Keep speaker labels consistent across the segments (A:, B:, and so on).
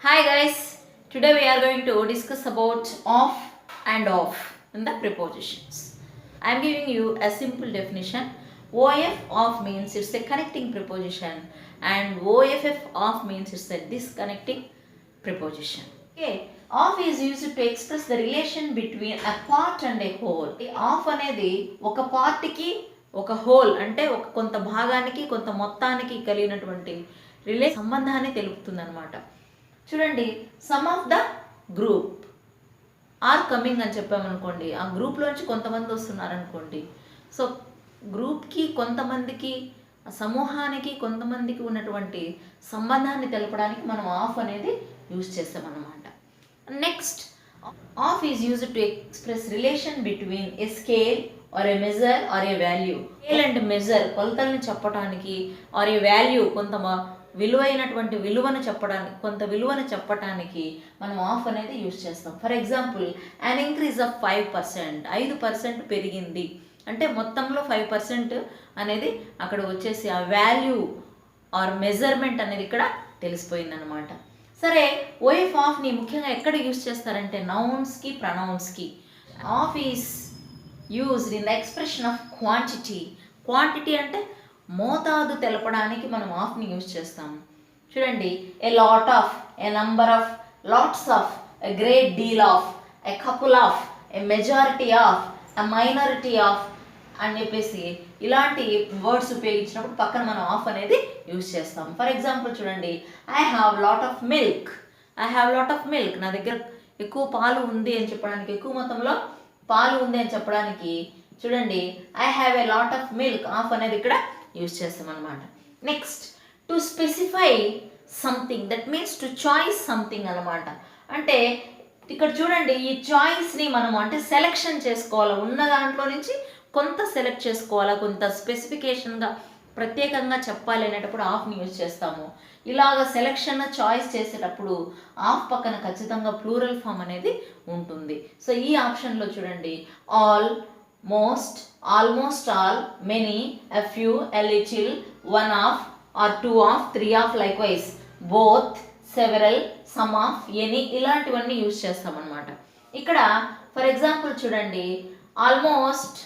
A: Hi guys, today we are going to discuss about off and off in the prepositions. I am giving you a simple definition. OF off means it's a connecting preposition and OFF off means it's a disconnecting preposition. Okay, off is used to express the relation between a part and a whole. Off అనేది ఒక పార్ట్కి ఒక whole అంటే ఒక కొంత భాగానికి కొంత మొత్తానికి కలిగినటువంటి సంబంధాన్ని తెలుపుతుంది అనమాట. చూడండి, some of the group are coming అని చెప్పామనుకోండి, ఆ గ్రూప్లోంచి కొంతమంది వస్తున్నారనుకోండి. సో గ్రూప్కి కొంతమందికి, సమూహానికి కొంతమందికి ఉన్నటువంటి సంబంధాన్ని తెలపడానికి మనం ఆఫ్ అనేది యూజ్ చేస్తామన్నమాట. Next, of is used to express relation between a scale or a measure or a value. Scale and measure కొలతలను చెప్పడానికి, ఆర్ ఏ వాల్యూ కొంత విలువైనటువంటి విలువను చెప్పడానికి, కొంత విలువను చెప్పడానికి మనం ఆఫ్ అనేది యూజ్ చేస్తాం. For example, an increase of 5%, 5% పెరిగింది అంటే మొత్తంలో 5% అనేది అక్కడ వచ్చేసి ఆ వాల్యూ ఆర్ మెజర్మెంట్ అనేది ఇక్కడ తెలిసిపోయింది అనమాట. సరే, ఓఎఫ్ ఆఫ్ని ముఖ్యంగా ఎక్కడ యూజ్ చేస్తారంటే నౌన్స్కి, ప్రొనౌన్స్కి. Of is used in the expression of quantity. Quantity అంటే మోతాదు తెలపడానికి మనం ఆఫ్ని యూజ్ చేస్తాము. చూడండి, a lot of, a number of, lots of, a great deal of, a couple of, a majority of, a minority of అని చెప్పేసి ఇలాంటి వర్డ్స్ ఉపయోగించినప్పుడు పక్కన మనం ఆఫ్ అనేది యూజ్ చేస్తాం. ఫర్ ఎగ్జాంపుల్ చూడండి, I have lot of milk. I have lot of milk, నా దగ్గర ఎక్కువ పాలు ఉంది అని చెప్పడానికి, ఎక్కువ మొత్తంలో పాలు ఉంది అని చెప్పడానికి చూడండి, I have a lot of milk, of అనేది ఇక్కడ యూజ్ చేస్తాం అనమాట. Next, to specify something, that means to choice something అనమాట. అంటే ఇక్కడ చూడండి, ఈ చాయిస్ని మనం అంటే సెలెక్షన్ చేసుకోవాలి, ఉన్న దాంట్లో నుంచి కొంత సెలెక్ట్ చేసుకోవాలా, కొంత స్పెసిఫికేషన్గా ప్రత్యేకంగా చెప్పాలి అనేటప్పుడు ఆఫ్ని యూజ్ చేస్తాము. ఇలాగ సెలెక్షన్ చాయిస్ చేసేటప్పుడు ఆఫ్ పక్కన ఖచ్చితంగా ప్లూరల్ ఫామ్ అనేది ఉంటుంది. సో ఈ ఆప్షన్లో చూడండి, all, most, almost all, many, a few, a little, one of or two of, three of, likewise both, several, some of, any ఇలాంటివన్నీ యూజ్ చేస్తాం అనమాట. ఇక్కడ ఫర్ ఎగ్జాంపుల్ చూడండి, almost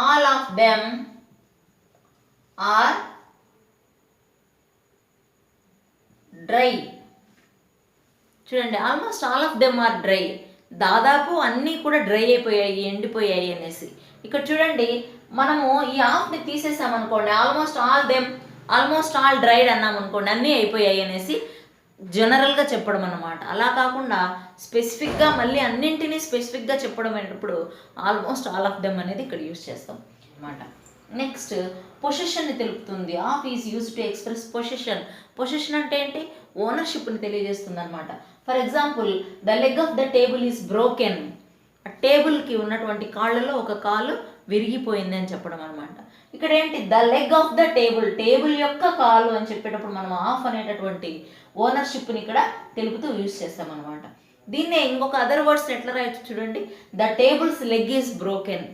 A: all of them are dry. చూడండి, almost all of them are dry, దాదాపు అన్నీ కూడా dry అయిపోయాయి, ఎండిపోయాయి అనేసి. ఇక్కడ చూడండి, మనము ఈ ఆఫ్ని తీసేసామనుకోండి, almost all them, almost all dried అన్నామనుకోండి, అన్నీ అయిపోయాయి అనేసి జనరల్గా చెప్పడం అన్నమాట. అలా కాకుండా స్పెసిఫిక్గా మళ్ళీ అన్నింటినీ స్పెసిఫిక్గా చెప్పడం అనేటప్పుడు ఆల్మోస్ట్ ఆల్ ఆఫ్ దెమ్ అనేది ఇక్కడ యూజ్ చేస్తాం అన్నమాట. నెక్స్ట్, పొసెషన్ని తెలుపుతుంది. Of is use to express possession. Possession అంటే ఏంటి? ఓనర్షిప్ని తెలియజేస్తుంది అనమాట. For example, the leg of the table is broken. ఆ టేబుల్కి ఉన్నటువంటి కాళ్ళలో ఒక కాలు విరిగిపోయింది అని చెప్పడం అనమాట. ఇక్కడ ఏంటి? The leg of the table, table యొక్క కాలు అని చెప్పేటప్పుడు మనం ఆఫ్ అనేటటువంటి ఓనర్షిప్ని ఇక్కడ తెలుపుతూ యూజ్ చేస్తామన్నమాట. దీన్నే ఇంకొక అదర్ వర్డ్స్ ఎట్లా రాయొచ్చు చూడండి, the tables leg is broken.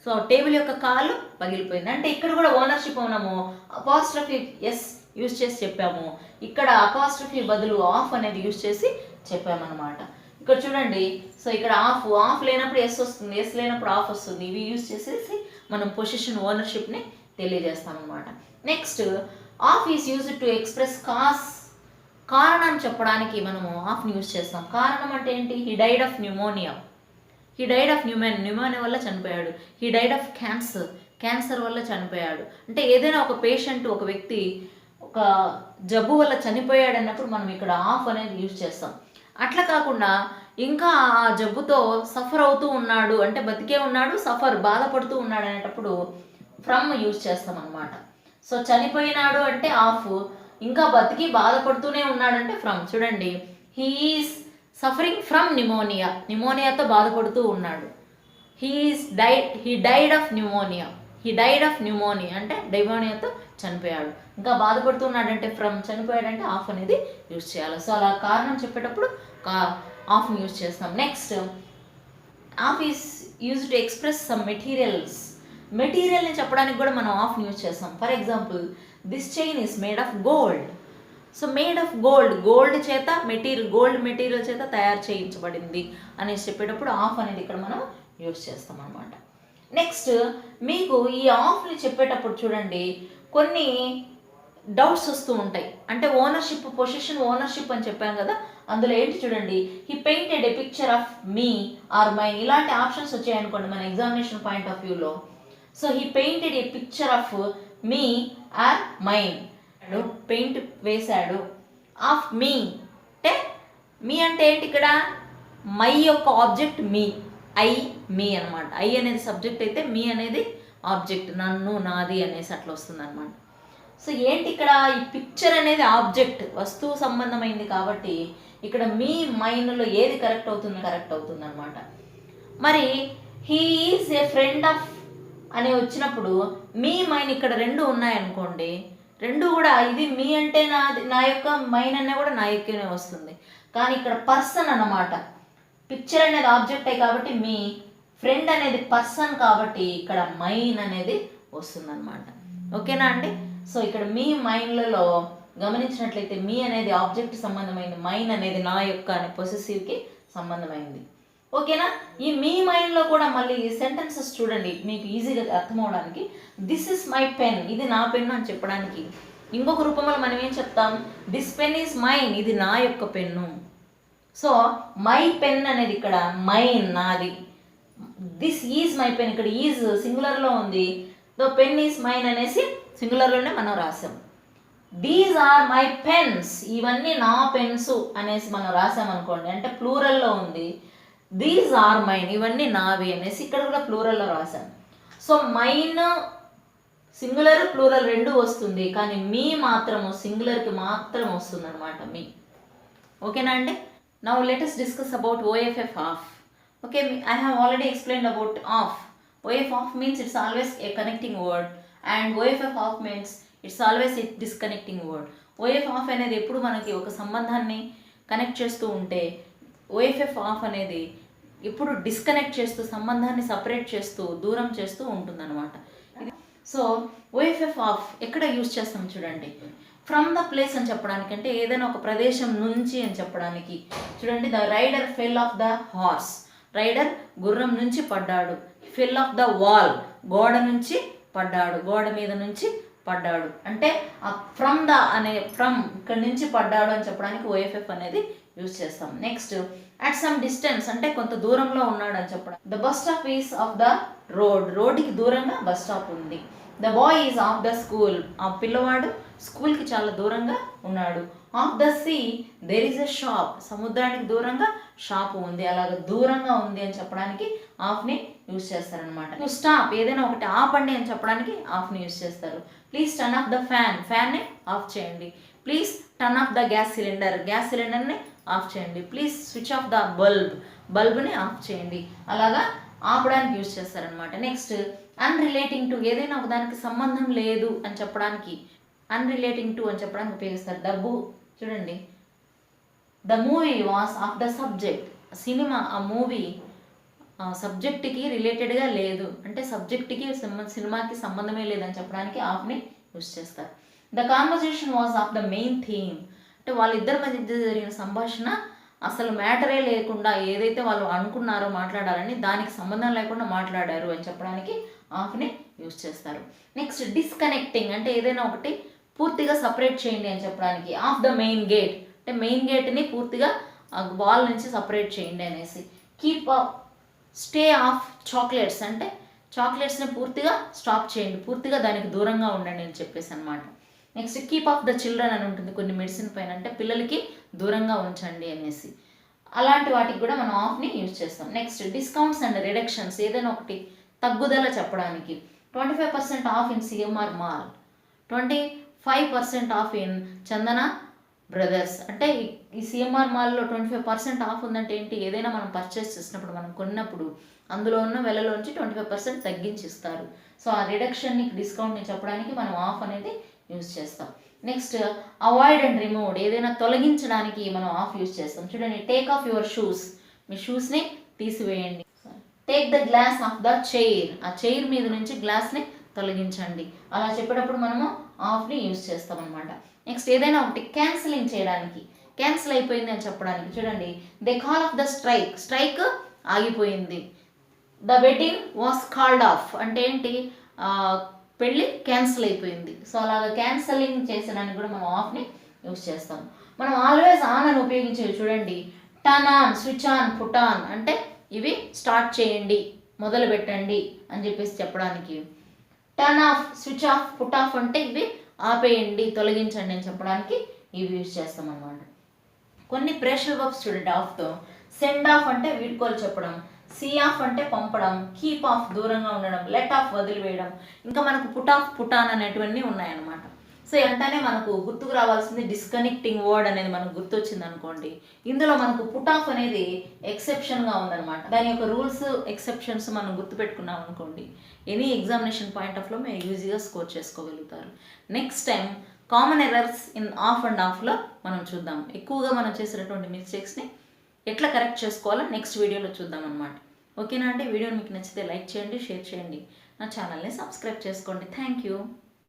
A: So table యొక్క కాలు పగిలిపోయింది అంటే ఇక్కడ కూడా ఓనర్షిప్ మనము అపాస్ట్రఫీ ఎస్ యూజ్ చేసి చెప్పాము, ఇక్కడ అపాస్ట్రఫీ బదులు ఆఫ్ అనేది యూజ్ చేసి చెప్పామన్నమాట. ఇక్కడ చూడండి, సో ఇక్కడ ఆఫ్ లేనప్పుడు ఎస్ వస్తుంది, ఎస్ లేనప్పుడు ఆఫ్ వస్తుంది. ఇవి యూజ్ చేసేసి మనం పొజిషన్ ఓనర్షిప్ని తెలియజేస్తామన్నమాట. Next, of is used to express కారణం చెప్పడానికి మనము ఆఫ్ని యూజ్ చేస్తాం. కారణం అంటే ఏంటి? He died of pneumonia. He died of pneumonia వల్ల చనిపోయాడు. హీ డైడ్ ఆఫ్ క్యాన్సర్ వల్ల చనిపోయాడు. అంటే ఏదైనా ఒక పేషెంట్, ఒక వ్యక్తి ఒక జబ్బు వల్ల చనిపోయాడు అన్నప్పుడు మనం ఇక్కడ ఆఫ్ అనేది యూజ్ చేస్తాం. అట్లా కాకుండా ఇంకా ఆ జబ్బుతో సఫర్ అవుతూ ఉన్నాడు అంటే బతికే ఉన్నాడు, బాధపడుతూ ఉన్నాడు అనేటప్పుడు ఫ్రమ్ యూజ్ చేస్తాం అనమాట. సో చనిపోయినాడు అంటే ఆఫ్, ఇంకా బతికి బాధపడుతూనే ఉన్నాడంటే ఫ్రమ్. చూడండి, హీ ఈజ్ సఫరింగ్ ఫ్రమ్ న్యూమోనియాతో బాధపడుతూ ఉన్నాడు. హీ డైడ్ ఆఫ్ న్యూమోనియా అంటే న్యూమోనియాతో చనిపోయాడు. ఇంకా బాధపడుతున్నాడంటే ఫ్రమ్, చనిపోయాడంటే ఆఫ్ అనేది యూజ్ చేయాలి. సో అలా కారణం చెప్పేటప్పుడు ఆఫ్ని యూజ్ చేస్తాం. Next, of is use to express some మెటీరియల్ని చెప్పడానికి కూడా మనం ఆఫ్ని యూజ్ చేస్తాం. For example, this chain is made of gold. So made of gold చేత గోల్డ్ మెటీరియల్ చేత తయారు చేయించబడింది అనేసి చెప్పేటప్పుడు ఆఫ్ అనేది ఇక్కడ మనం యూజ్ చేస్తాం అనమాట. నెక్స్ట్ మీకు ఈ ఆఫ్ని చెప్పేటప్పుడు చూడండి కొన్ని డౌట్స్ వస్తూ ఉంటాయి. అంటే ఓనర్షిప్, పొజిషన్, ఓనర్షిప్ అని చెప్పాం కదా, అందులో ఏంటి చూడండి, he painted a picture of me or mine, ఇలాంటి ఆప్షన్స్ వచ్చాయనుకోండి మన ఎగ్జామినేషన్ పాయింట్ ఆఫ్ వ్యూలో. So he painted a picture of me or mine, paint వేశాడు. ఆఫ్ మీ అంటే మీ అంటే ఏంటి ఇక్కడ, మై యొక్క ఆబ్జెక్ట్ మీ, మీ అనమాట. అనేది సబ్జెక్ట్ అయితే మీ అనేది ఆబ్జెక్ట్, నన్ను, నాది అనేసి అట్లా వస్తుంది అనమాట. సో ఏంటి ఇక్కడ, ఈ పిక్చర్ అనేది ఆబ్జెక్ట్, వస్తువు సంబంధమైంది కాబట్టి ఇక్కడ మీ మైండ్లో ఏది కరెక్ట్ అవుతుంది అనమాట. మరి he is a friend of అని వచ్చినప్పుడు మీ మైన్ ఇక్కడ రెండు ఉన్నాయనుకోండి, రెండు కూడా ఇది మీ అంటే నా యొక్క మైన్ అనే కూడా నా యొక్కనే వస్తుంది. కానీ ఇక్కడ పర్సన్ అన్నమాట, పిక్చర్ అనేది ఆబ్జెక్టే కాబట్టి మీ, ఫ్రెండ్ అనేది పర్సన్ కాబట్టి ఇక్కడ మైన్ అనేది వస్తుంది అనమాట. ఓకేనా అండి? సో ఇక్కడ మీ మైండ్లలో గమనించినట్లయితే మీ అనేది ఆబ్జెక్ట్ సంబంధమైంది, మైన్ అనేది నా యొక్క అనే పొసెసివ్కి సంబంధమైంది. ఓకేనా? ఈ మీ మైండ్లో కూడా మళ్ళీ సెంటెన్సెస్ చూడండి మీకు ఈజీగా అర్థం అవడానికి. దిస్ ఇస్ మై పెన్, ఇది నా పెన్ అని చెప్పడానికి ఇంకొక రూపంలో మనం ఏం చెప్తాం, దిస్ పెన్ ఈజ్ మైన్, ఇది నా యొక్క పెన్ను. సో మై పెన్ అనేది ఇక్కడ మైన్, నాది. దిస్ ఈజ్ మై పెన్, ఇక్కడ ఈజ్ సింగులర్లో ఉంది, దో పెన్ ఈజ్ మైన్ అనేసి సింగులర్లోనే మనం రాసాం. దీస్ ఆర్ మై పెన్స్, ఇవన్నీ నా పెన్స్ అనేసి మనం రాసామనుకోండి, అంటే ప్లూరల్లో ఉంది. దీస్ ఆర్ మైన్, ఇవన్నీ నావి అనేసి ఇక్కడ కూడా ప్లూరల్లో రాసాం. సో మైన్ సింగులర్ ప్లూరల్ రెండు వస్తుంది, కానీ మీ మాత్రము సింగులర్కి మాత్రం వస్తుంది అనమాట, మీ. ఓకేనా అండి? Now let us discuss about OFF off. Okay, I have already explained about off. OFF off means it's always a connecting word and OFF off means it's always a disconnecting word. OFF off అనేది ఎప్పుడు మనకి ఒక సంబంధాన్ని connect చేస్తూ ఉంటే OFF off అనేది ఎప్పుడు disconnect చేస్తూ, సంబంధాన్ని సపరేట్ చేస్తూ, దూరం చేస్తూ ఉంటుందన్నమాట. సో OFF off ఎక్కడ యూజ్ చేస్తాం చూడండి, ఫ్రమ్ ద ప్లేస్ అని చెప్పడానికి, అంటే ఏదైనా ఒక ప్రదేశం నుంచి అని చెప్పడానికి. చూడండి, the rider fell off the horse, rider గుర్రం నుంచి పడ్డాడు. ఫెల్ ఆఫ్ ద వాల్, గోడ నుంచి పడ్డాడు, గోడ మీద నుంచి పడ్డాడు. అంటే ఆ ఫ్రమ్ ద అనే ఫ్రమ్ ఇక్కడ నుంచి పడ్డాడు అని చెప్పడానికి OFF అనేది యూజ్ చేస్తాం. నెక్స్ట్ అట్ సమ్ డిస్టెన్స్ అంటే కొంత దూరంలో ఉన్నాడు అని చెప్పడం. The bus stop is off the road, రోడ్డుకి దూరంగా బస్ స్టాప్ ఉంది. The boy is off the school, ఆ పిల్లవాడు స్కూల్కి చాలా దూరంగా ఉన్నాడు. Off the sea there is a shop, సముద్రానికి దూరంగా షాప్ ఉంది, అలాగ దూరంగా ఉంది అని చెప్పడానికి ఆఫ్ని యూజ్ చేస్తారనమాట. టు స్టాప్, ఏదైనా ఒకటి ఆపండి అని చెప్పడానికి ఆఫ్ని యూజ్ చేస్తారు. Please turn off the fan, ఫ్యాన్ని ఆఫ్ చేయండి. Please turn off the gas cylinder, gas సిలిండర్ని ఆఫ్ చేయండి. Please switch off the bulb, బల్బ్ని ఆఫ్ చేయండి. అలాగా ఆపడానికి యూజ్ చేస్తారనమాట. నెక్స్ట్ అన్రిలేటింగ్ టు, ఏదైనా ఒక దానికి సంబంధం లేదు అని చెప్పడానికి అన్రిలేటింగ్ టు అని చెప్పడానికి ఉపయోగిస్తారు. చూడండి, the movie was of the subject, cinema ఆ మూవీ సబ్జెక్ట్కి రిలేటెడ్గా లేదు, అంటే సబ్జెక్ట్కి సినిమాకి సంబంధమే లేదని చెప్పడానికి ఆఫ్ని యూజ్ చేస్తారు. The conversation was of the main theme, అంటే వాళ్ళిద్దరి మధ్య జరిగిన సంభాషణ అసలు మ్యాటరే లేకుండా ఏదైతే వాళ్ళు అనుకున్నారో మాట్లాడాలని దానికి సంబంధం లేకుండా మాట్లాడారు అని చెప్పడానికి ఆఫ్ని యూజ్ చేస్తారు. నెక్స్ట్ డిస్కనెక్టింగ్, అంటే ఏదైనా ఒకటి పూర్తిగా సపరేట్ చేయండి అని చెప్పడానికి. ఆఫ్ ద మెయిన్ గేట్, అంటే మెయిన్ గేట్ని పూర్తిగా వాల్ నుంచి సపరేట్ చేయండి అనేసి. కీప్ స్టే ఆఫ్ చాక్లెట్స్, అంటే చాక్లెట్స్ని పూర్తిగా స్టాప్ చేయండి, పూర్తిగా దానికి దూరంగా ఉండండి అని చెప్పేసి అనమాట. Next keep of the children అని ఉంటుంది కొన్ని మెడిసిన్ పైన, అంటే పిల్లలకి దూరంగా ఉంచండి అనేసి. అలాంటి వాటికి కూడా మనం ఆఫ్ని యూజ్ చేస్తాం. నెక్స్ట్ డిస్కౌంట్స్ అండ్ రిడక్షన్స్, ఏదైనా ఒకటి తగ్గుదల చెప్పడానికి. 25% of in CMR mall, 25% of in Chandana brothers, అంటే ఈ సిఎంఆర్ మాల్లో 25% ఆఫ్ ఉందంటే ఏంటి, ఏదైనా మనం పర్చేస్ చేసినప్పుడు, మనం కొన్నప్పుడు అందులో ఉన్న వెలలోంచి 25% తగ్గించి ఇస్తారు. సో ఆ రిడక్షన్ని, డిస్కౌంట్ని చెప్పడానికి మనం ఆఫ్ అనేది యూజ్ చేస్తాం. నెక్స్ట్ అవాయిడ్ అండ్ రిమూవ్, ఏదైనా తొలగించడానికి మనం ఆఫ్ యూజ్ చేస్తాం. చూడండి, టేక్ ఆఫ్ యువర్ షూస్, మీ షూస్ని తీసివేయండి. Take the glass of the chair, ఆ చైర్ మీద నుంచి గ్లాస్ని తొలగించండి. అలా చెప్పేటప్పుడు మనము ఆఫ్ని యూజ్ చేస్తాం అనమాట. నెక్స్ట్ ఏదైనా ఒకటి క్యాన్సిలింగ్ చేయడానికి, క్యాన్సిల్ అయిపోయింది అని చెప్పడానికి చూడండి, they call off the strike, strike ఆగిపోయింది. The wedding was called off అంటే ఏంటి, పెళ్ళి క్యాన్సిల్ అయిపోయింది. సో అలాగా క్యాన్సలింగ్ చేసడానికి కూడా మనం ఆఫ్ని యూజ్ చేస్తాం. మనం ఆల్వేస్ ఆన్ అని ఉపయోగించేవి చూడండి, turn on, switch on, put on అంటే ఇవి స్టార్ట్ చేయండి, మొదలు పెట్టండి అని చెప్పేసి చెప్పడానికి. Turn off, switch off, put off అంటే ఇవి ఆపేయండి, తొలగించండి అని చెప్పడానికి ఇవి యూజ్ చేస్తాం అన్నమాట. కొన్ని ప్రెషర్ వర్బ్స్ చూడండి ఆఫ్తో. సెండ్ ఆఫ్ అంటే వీడ్కోలు చెప్పడం, సీ ఆఫ్ అంటే పంపడం, కీప్ ఆఫ్ దూరంగా ఉండడం, లెట్ ఆఫ్ వదిలివేయడం, ఇంకా మనకు పుట్ ఆఫ్, పుట్ ఆన్ అనేటివన్నీ ఉన్నాయన్నమాట. సో అంటేనే మనకు గుర్తుకు రావాల్సింది డిస్కనెక్టింగ్ వర్డ్ అనేది మనకు గుర్తొచ్చింది అనుకోండి. ఇందులో మనకు పుట్ ఆఫ్ అనేది ఎక్సెప్షన్గా ఉందన్నమాట. దాని యొక్క రూల్స్, ఎక్సెప్షన్స్ మనం గుర్తుపెట్టుకున్నాం అనుకోండి, ఎనీ ఎగ్జామినేషన్ పాయింట్ ఆఫ్లో మీరు ఈజీగా స్కోర్ చేసుకోగలుగుతారు. Next time common errors in of and ఆఫ్లో మనం చూద్దాం. ఎక్కువగా మనం చేసినటువంటి మిస్టేక్స్ని ఎట్లా కరెక్ట్ చేసుకోవాలో నెక్స్ట్ వీడియోలో చూద్దాం అనమాట. ఓకేనా అండి? వీడియో మీకు నచ్చితే లైక్ చేయండి, షేర్ చేయండి, నా ఛానల్ని సబ్స్క్రైబ్ చేసుకోండి. Thank you.